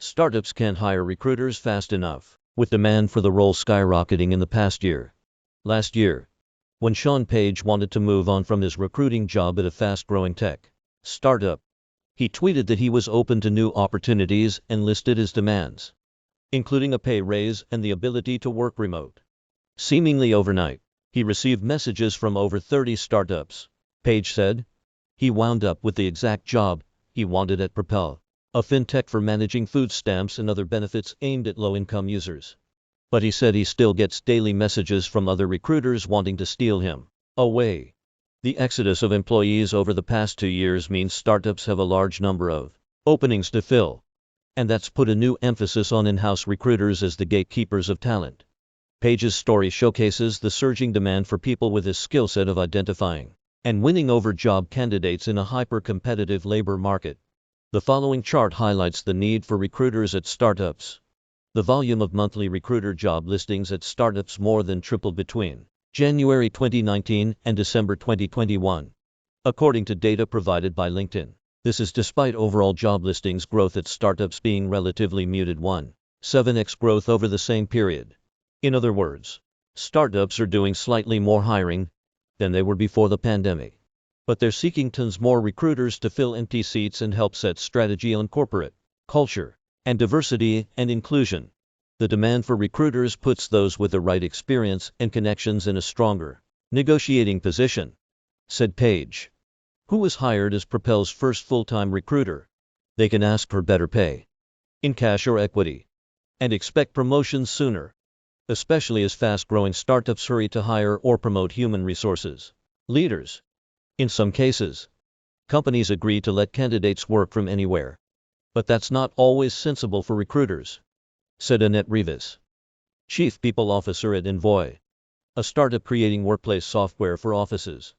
Startups can't hire recruiters fast enough, with demand for the role skyrocketing in the past year. Last year, when Sean Page wanted to move on from his recruiting job at a fast-growing tech startup, he tweeted that he was open to new opportunities and listed his demands, including a pay raise and the ability to work remote. Seemingly overnight, he received messages from over 30 startups. Page said he wound up with the exact job he wanted at Propel, a fintech for managing food stamps and other benefits aimed at low-income users. But he said he still gets daily messages from other recruiters wanting to steal him away. The exodus of employees over the past 2 years means startups have a large number of openings to fill, and that's put a new emphasis on in-house recruiters as the gatekeepers of talent. Page's story showcases the surging demand for people with his skill set of identifying and winning over job candidates in a hyper-competitive labor market. The following chart highlights the need for recruiters at startups. The volume of monthly recruiter job listings at startups more than tripled between January 2019 and December 2021, according to data provided by LinkedIn. This is despite overall job listings growth at startups being relatively muted, 1.7x growth over the same period. In other words, startups are doing slightly more hiring than they were before the pandemic, but they're seeking tons more recruiters to fill empty seats and help set strategy on corporate culture and diversity and inclusion. The demand for recruiters puts those with the right experience and connections in a stronger negotiating position, said Page, who was hired as Propel's first full-time recruiter. They can ask for better pay in cash or equity and expect promotions sooner, especially as fast-growing startups hurry to hire or promote human resources leaders. In some cases, companies agree to let candidates work from anywhere, but that's not always sensible for recruiters, said Annette Rivas, Chief People Officer at Envoy, a startup creating workplace software for offices.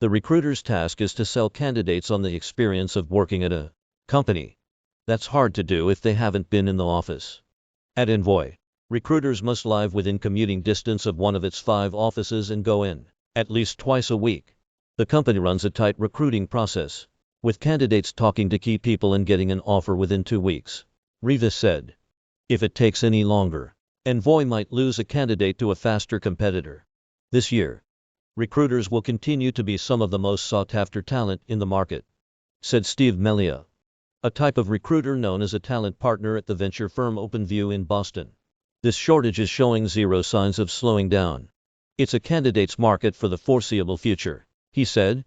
The recruiter's task is to sell candidates on the experience of working at a company. That's hard to do if they haven't been in the office. At Envoy, recruiters must live within commuting distance of one of its 5 offices and go in at least twice a week. The company runs a tight recruiting process, with candidates talking to key people and getting an offer within 2 weeks, Rivas said. If it takes any longer, Envoy might lose a candidate to a faster competitor. This year, recruiters will continue to be some of the most sought-after talent in the market, said Steve Melia, a type of recruiter known as a talent partner at the venture firm OpenView in Boston. This shortage is showing zero signs of slowing down. It's a candidate's market for the foreseeable future, he said.